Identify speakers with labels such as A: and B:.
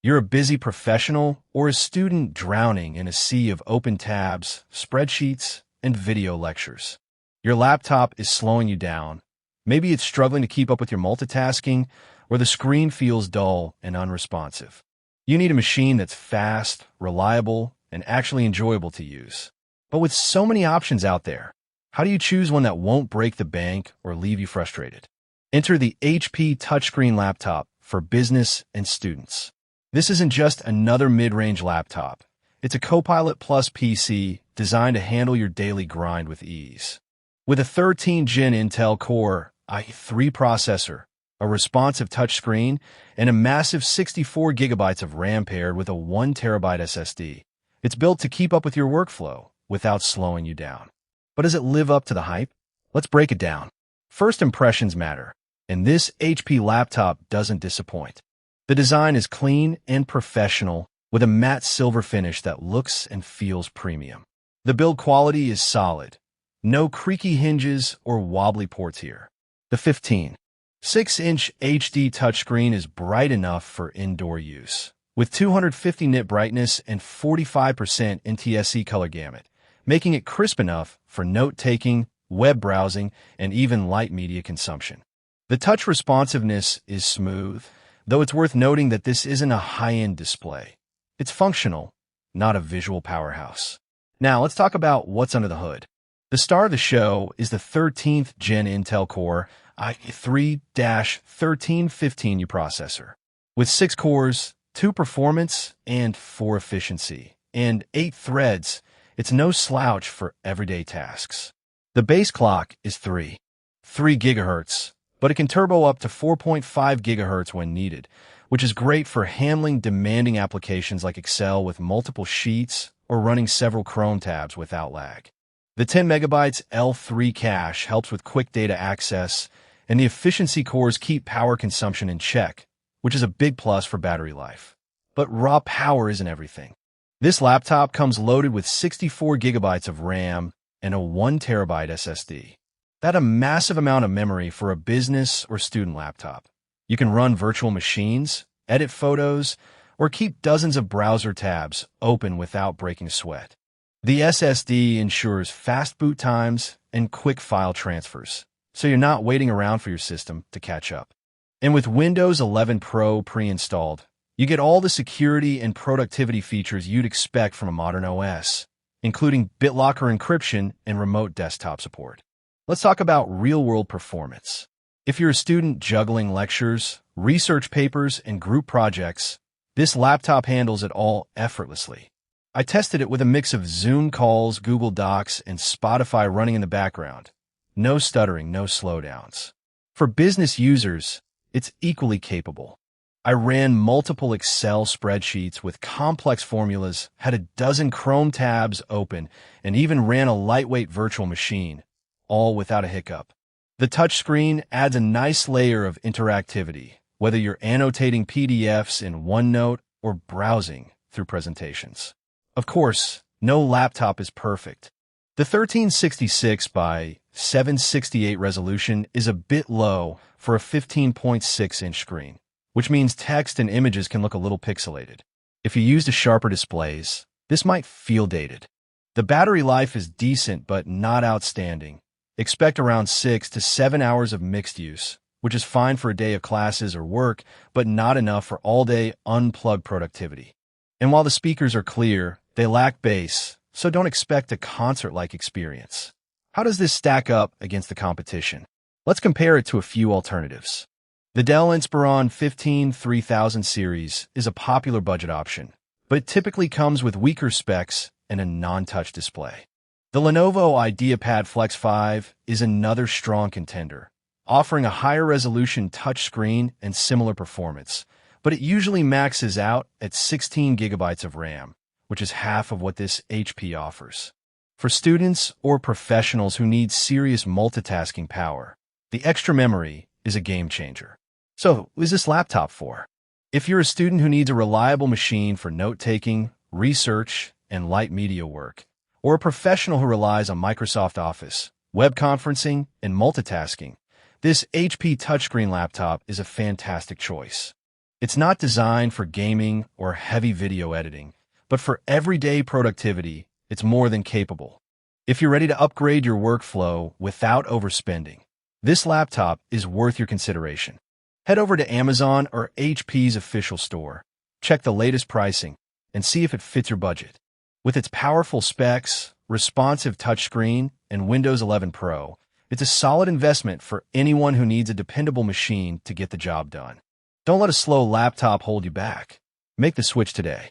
A: You're a busy professional or a student drowning in a sea of open tabs, spreadsheets, and video lectures. Your laptop is slowing you down. Maybe it's struggling to keep up with your multitasking, or the screen feels dull and unresponsive. You need a machine that's fast, reliable, and actually enjoyable to use. But with so many options out there, how do you choose one that won't break the bank or leave you frustrated? Enter the HP touchscreen laptop for business and students. This isn't just another mid-range laptop. It's a Copilot Plus PC designed to handle your daily grind with ease. With a 13th-gen Intel Core i3 processor, a responsive touchscreen, and a massive 64 gigabytes of RAM paired with a 1 terabyte SSD, it's built to keep up with your workflow without slowing you down. But does it live up to the hype? Let's break it down. First impressions matter, and this HP laptop doesn't disappoint. The design is clean and professional, with a matte silver finish that looks and feels premium. The build quality is solid. No creaky hinges or wobbly ports here. The 15.6-inch HD touchscreen is bright enough for indoor use, with 250 nit brightness and 45% NTSC color gamut, making it crisp enough for note-taking, web browsing, and even light media consumption. The touch responsiveness is smooth, though it's worth noting that this isn't a high-end display. It's functional, not a visual powerhouse. Now, let's talk about what's under the hood. The star of the show is the 13th Gen Intel Core i3-1315U processor. With 6 cores, 2 performance, and 4 efficiency, and 8 threads, it's no slouch for everyday tasks. The base clock is 3 GHz, but it can turbo up to 4.5 GHz when needed, which is great for handling demanding applications like Excel with multiple sheets or running several Chrome tabs without lag. The 10 megabytes L3 cache helps with quick data access, and the efficiency cores keep power consumption in check, which is a big plus for battery life. But raw power isn't everything. This laptop comes loaded with 64 gigabytes of RAM and a 1 terabyte SSD. That's a massive amount of memory for a business or student laptop. You can run virtual machines, edit photos, or keep dozens of browser tabs open without breaking a sweat. The SSD ensures fast boot times and quick file transfers, so you're not waiting around for your system to catch up. And with Windows 11 Pro pre-installed, you get all the security and productivity features you'd expect from a modern OS, including BitLocker encryption and remote desktop support. Let's talk about real-world performance. If you're a student juggling lectures, research papers, and group projects, this laptop handles it all effortlessly. I tested it with a mix of Zoom calls, Google Docs, and Spotify running in the background. No stuttering, no slowdowns. For business users, it's equally capable. I ran multiple Excel spreadsheets with complex formulas, had a dozen Chrome tabs open, and even ran a lightweight virtual machine, all without a hiccup. The touchscreen adds a nice layer of interactivity, whether you're annotating PDFs in OneNote or browsing through presentations. Of course, no laptop is perfect. The 1366 by 768 resolution is a bit low for a 15.6-inch screen, which means text and images can look a little pixelated. If you used a sharper displays, this might feel dated. The battery life is decent but not outstanding. Expect around 6 to 7 hours of mixed use, which is fine for a day of classes or work, but not enough for all-day unplugged productivity. And while the speakers are clear, they lack bass, so don't expect a concert-like experience. How does this stack up against the competition? Let's compare it to a few alternatives. The Dell Inspiron 15 3000 series is a popular budget option, but it typically comes with weaker specs and a non-touch display. The Lenovo IdeaPad Flex 5 is another strong contender, offering a higher resolution touchscreen and similar performance, but it usually maxes out at 16 gigabytes of RAM, which is half of what this HP offers. For students or professionals who need serious multitasking power, the extra memory is a game changer. So, who is this laptop for? If you're a student who needs a reliable machine for note-taking, research, and light media work, or a professional who relies on Microsoft Office, web conferencing, and multitasking, this HP touchscreen laptop is a fantastic choice. It's not designed for gaming or heavy video editing, but for everyday productivity, it's more than capable. If you're ready to upgrade your workflow without overspending, this laptop is worth your consideration. Head over to Amazon or HP's official store, check the latest pricing, and see if it fits your budget. With its powerful specs, responsive touchscreen, and Windows 11 Pro, it's a solid investment for anyone who needs a dependable machine to get the job done. Don't let a slow laptop hold you back. Make the switch today.